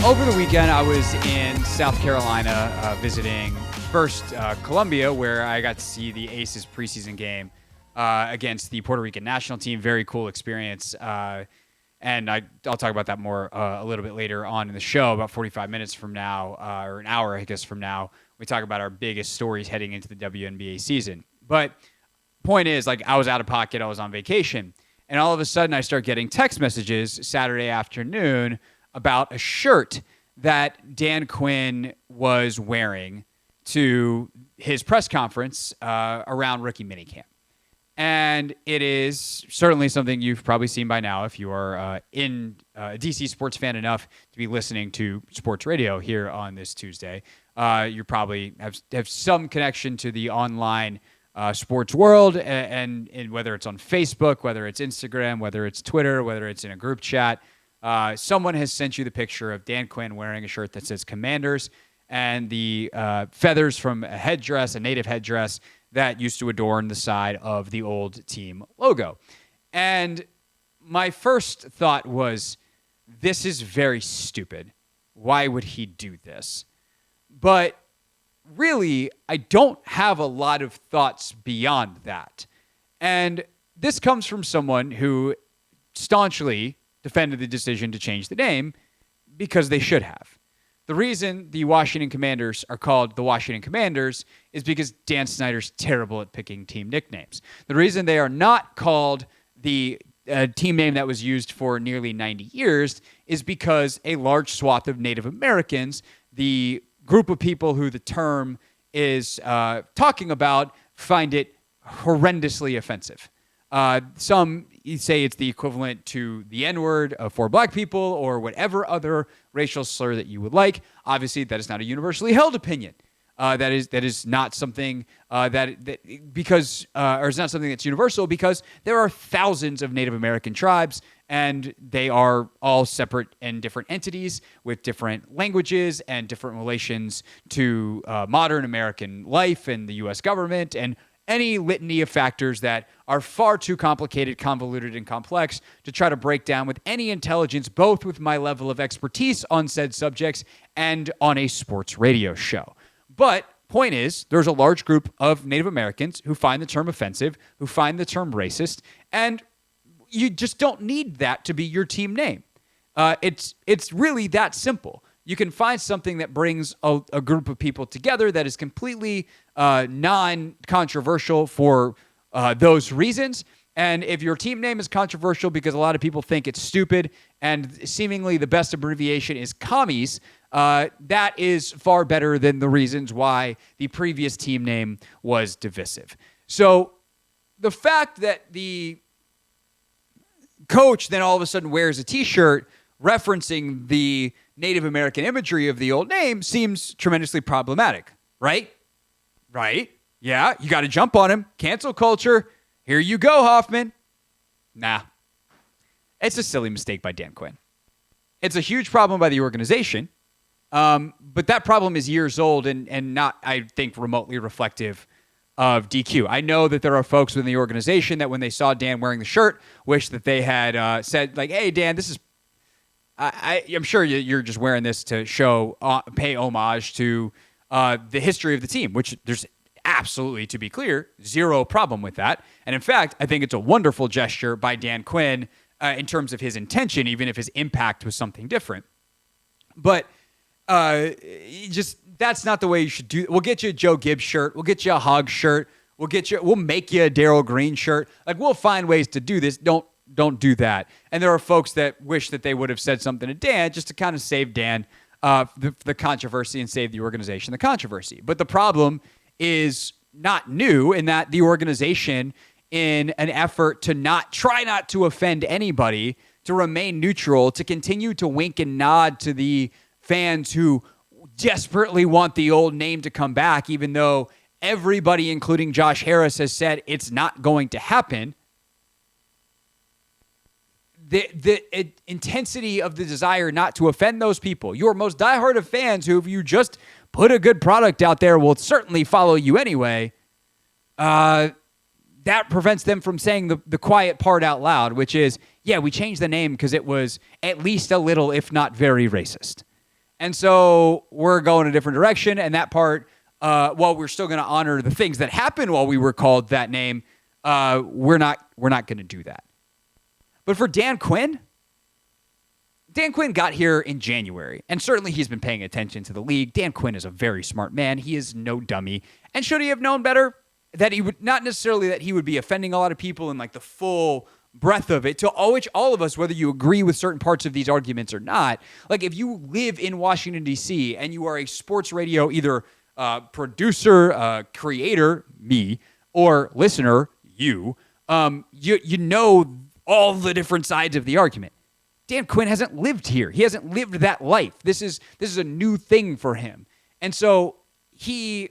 Over the weekend, I was in South Carolina visiting first Columbia, where I got to see the Aces preseason game against the Puerto Rican national team. Very cool experience. And I'll talk about that more a little bit later on in the show, about 45 minutes from now, or an hour, I guess, from now. We talk about our biggest stories heading into the WNBA season. But point is, like, I was out of pocket. I was on vacation. And all of a sudden, I start getting text messages Saturday afternoon about a shirt that Dan Quinn was wearing to his press conference around rookie minicamp. And it is certainly something you've probably seen by now if you are a DC sports fan enough to be listening to sports radio here on this Tuesday. You probably have some connection to the online sports world, and whether it's on Facebook, whether it's Instagram, whether it's Twitter, whether it's in a group chat. Someone has sent you the picture of Dan Quinn wearing a shirt that says Commanders and the feathers from a native headdress that used to adorn the side of the old team logo. And my first thought was, this is very stupid. Why would he do this? But really, I don't have a lot of thoughts beyond that. And this comes from someone who staunchly defended the decision to change the name because they should have. The reason the Washington Commanders are called the Washington Commanders is because Dan Snyder's terrible at picking team nicknames. The reason they are not called the team name that was used for nearly 90 years is because a large swath of Native Americans, the group of people who the term is talking about, find it horrendously offensive. Some say it's the equivalent to the N-word for black people or whatever other racial slur that you would like. Obviously, that is not a universally held opinion. That is not something because it's not something that's universal, because there are thousands of Native American tribes, and they are all separate and different entities with different languages and different relations to modern American life and the U.S. government and any litany of factors that are far too complicated, convoluted, and complex to try to break down with any intelligence, both with my level of expertise on said subjects and on a sports radio show. But point is, there's a large group of Native Americans who find the term offensive, who find the term racist, and you just don't need that to be your team name. It's really that simple. You can find something that brings a group of people together that is completely non-controversial for those reasons. And if your team name is controversial because a lot of people think it's stupid and seemingly the best abbreviation is commies, that is far better than the reasons why the previous team name was divisive. So the fact that the coach then all of a sudden wears a T-shirt referencing the Native American imagery of the old name seems tremendously problematic, right? Right? Yeah, you got to jump on him. Cancel culture. Here you go, Hoffman. Nah. It's a silly mistake by Dan Quinn. It's a huge problem by the organization, but that problem is years old and not, I think, remotely reflective of DQ. I know that there are folks within the organization that when they saw Dan wearing the shirt, wish that they had said, like, hey, Dan, this is, I'm sure you're just wearing this to pay homage to the history of the team, which there's absolutely, to be clear, zero problem with that. And in fact, I think it's a wonderful gesture by Dan Quinn in terms of his intention, even if his impact was something different. But that's not the way you should do it. We'll get you a Joe Gibbs shirt. We'll get you a Hog shirt. We'll make you a Darryl Green shirt. Like, we'll find ways to do this. Don't do that. And there are folks that wish that they would have said something to Dan just to kind of save Dan the controversy and save the organization the controversy. But the problem is not new in that the organization, in an effort to try not to offend anybody, to remain neutral, to continue to wink and nod to the fans who desperately want the old name to come back, even though everybody, including Josh Harris, has said it's not going to happen. The intensity of the desire not to offend those people, your most diehard of fans who, if you just put a good product out there, will certainly follow you anyway, that prevents them from saying the quiet part out loud, which is, yeah, we changed the name because it was at least a little, if not very, racist. And so we're going a different direction. And that part, while we're still going to honor the things that happened while we were called that name, we're not going to do that. But for Dan Quinn got here in January, and certainly he's been paying attention to the league. Dan Quinn is a very smart man. He is no dummy. And should he have known better? That he would, not necessarily that he would be offending a lot of people in like the full breadth of it, to which all of us, whether you agree with certain parts of these arguments or not, like if you live in Washington, D.C., and you are a sports radio either producer, creator, me, or listener, you know all the different sides of the argument. Dan Quinn hasn't lived here. He hasn't lived that life. This is a new thing for him. And so he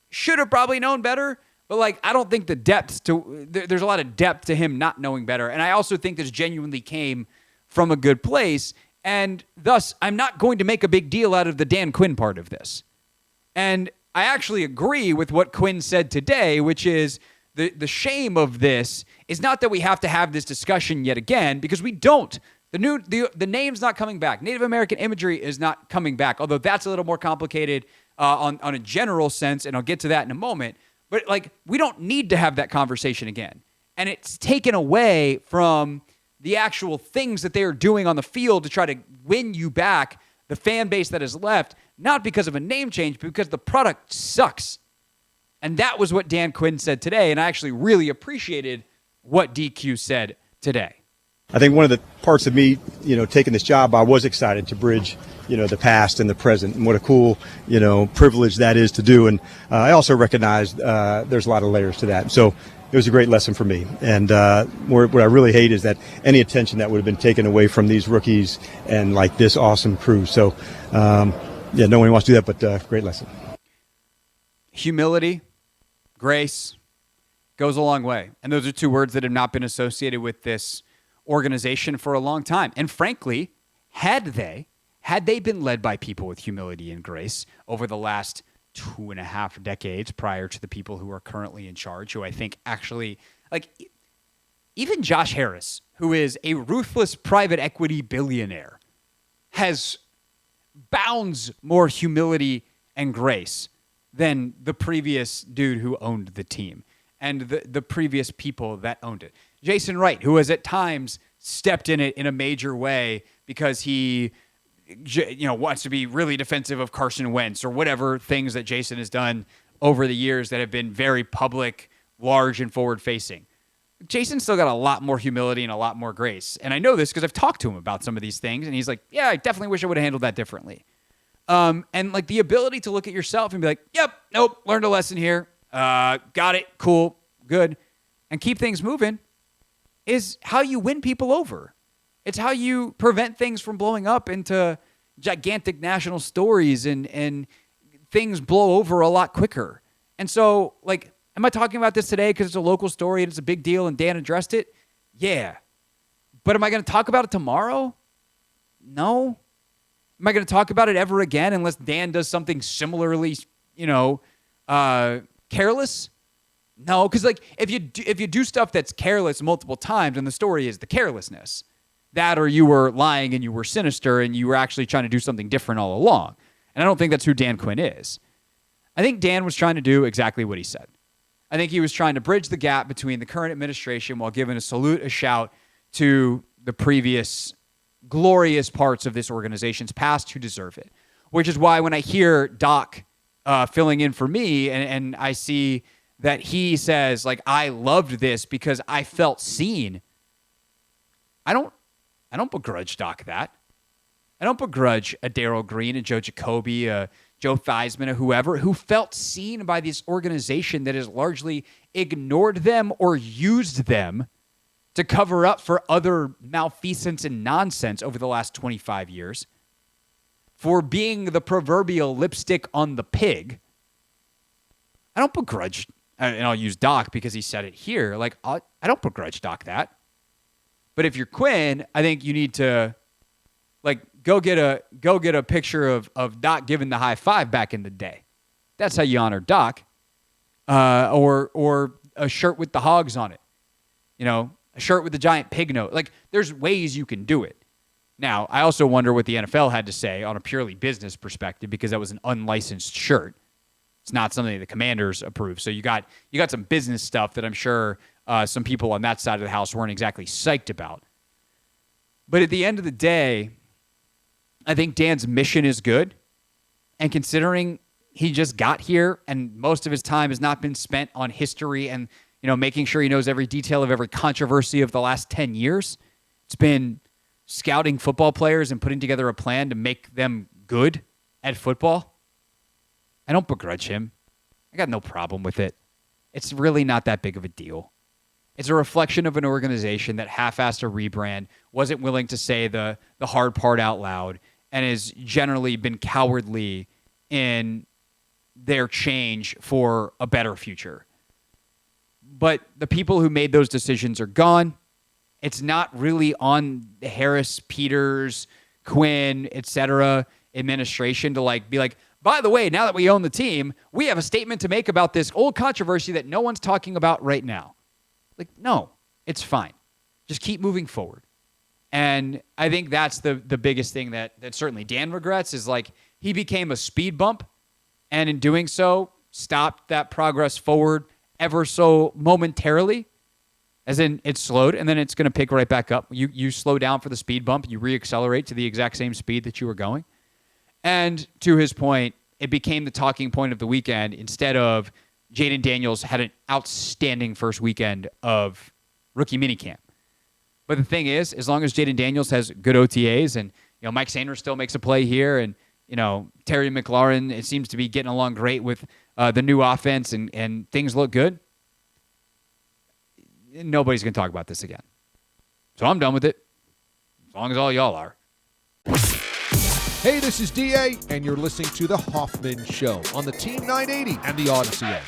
should have probably known better. But, like, I don't think there's a lot of depth to him not knowing better. And I also think this genuinely came from a good place. And thus, I'm not going to make a big deal out of the Dan Quinn part of this. And I actually agree with what Quinn said today, which is the shame of this is not that we have to have this discussion yet again, because we don't. The name's not coming back. Native American imagery is not coming back, although that's a little more complicated on a general sense, and I'll get to that in a moment. But, like, we don't need to have that conversation again. And it's taken away from the actual things that they are doing on the field to try to win you back, the fan base that is left, not because of a name change, but because the product sucks. And that was what Dan Quinn said today, and I actually really appreciated what DQ said today. I think one of the parts of me, taking this job, I was excited to bridge, the past and the present, and what a cool, privilege that is to do. And I also recognize there's a lot of layers to that. So it was a great lesson for me. And what I really hate is that any attention that would have been taken away from these rookies and like this awesome crew. So, no one wants to do that, but great lesson. Humility, grace goes a long way. And those are two words that have not been associated with this organization for a long time. And frankly, had they been led by people with humility and grace over the last 2.5 decades prior to the people who are currently in charge, who I think actually, like, even Josh Harris, who is a ruthless private equity billionaire, has bounds more humility and grace than the previous dude who owned the team and the previous people that owned it. Jason Wright, who has at times stepped in it in a major way because he wants to be really defensive of Carson Wentz or whatever things that Jason has done over the years that have been very public, large, and forward-facing. Jason's still got a lot more humility and a lot more grace. And I know this because I've talked to him about some of these things, and he's like, yeah, I definitely wish I would have handled that differently. And like the ability to look at yourself and be like, yep, nope, learned a lesson here. Got it, cool, good. And keep things moving is how you win people over. It's how you prevent things from blowing up into gigantic national stories and things blow over a lot quicker. And so, like, am I talking about this today because it's a local story and it's a big deal and Dan addressed it? Yeah. But am I going to talk about it tomorrow? No. Am I going to talk about it ever again unless Dan does something similarly, careless? No, because like if you do stuff that's careless multiple times, and the story is the carelessness, that or you were lying and you were sinister and you were actually trying to do something different all along. And I don't think that's who Dan Quinn is. I think Dan was trying to do exactly what he said. I think he was trying to bridge the gap between the current administration while giving a salute, a shout to the previous glorious parts of this organization's past who deserve it. Which is why when I hear Doc filling in for me and I see that he says, like, I loved this because I felt seen, I don't begrudge Doc that. I don't begrudge a Darryl Green, a Joe Jacoby, a Joe Theismann, or whoever who felt seen by this organization that has largely ignored them or used them to cover up for other malfeasance and nonsense over the last 25 years, for being the proverbial lipstick on the pig. I don't begrudge, and I'll use Doc because he said it here, like, I don't begrudge Doc that. But if you're Quinn, I think you need to, like, go get a picture of Doc giving the high five back in the day. That's how you honor Doc. Or a shirt with the hogs on it. A shirt with the giant pig note. Like, there's ways you can do it. Now, I also wonder what the NFL had to say on a purely business perspective, because that was an unlicensed shirt. It's not something the Commanders approved. So you got some business stuff that I'm sure some people on that side of the house weren't exactly psyched about. But at the end of the day, I think Dan's mission is good. And considering he just got here and most of his time has not been spent on history and, making sure he knows every detail of every controversy of the last 10 years, it's been scouting football players and putting together a plan to make them good at football. I don't begrudge him. I got no problem with it. It's really not that big of a deal. It's a reflection of an organization that half-assed a rebrand, wasn't willing to say the hard part out loud, and has generally been cowardly in their change for a better future. But the people who made those decisions are gone. It's not really on the Harris, Peters, Quinn, etc. administration to be like, by the way, now that we own the team, we have a statement to make about this old controversy that no one's talking about right now. No, it's fine. Just keep moving forward. And I think that's the biggest thing that certainly Dan regrets is he became a speed bump, and in doing so, stopped that progress forward ever so momentarily, as in it slowed, and then it's going to pick right back up. You slow down for the speed bump, you reaccelerate to the exact same speed that you were going. And to his point, it became the talking point of the weekend instead of Jaden Daniels had an outstanding first weekend of rookie minicamp. But the thing is, as long as Jaden Daniels has good OTAs and Mike Sanders still makes a play here, and Terry McLaurin, it seems to be getting along great with the new offense, and things look good, nobody's going to talk about this again. So I'm done with it, as long as all y'all are. Hey, this is DA, and you're listening to The Hoffman Show on the Team 980 and the Odyssey app.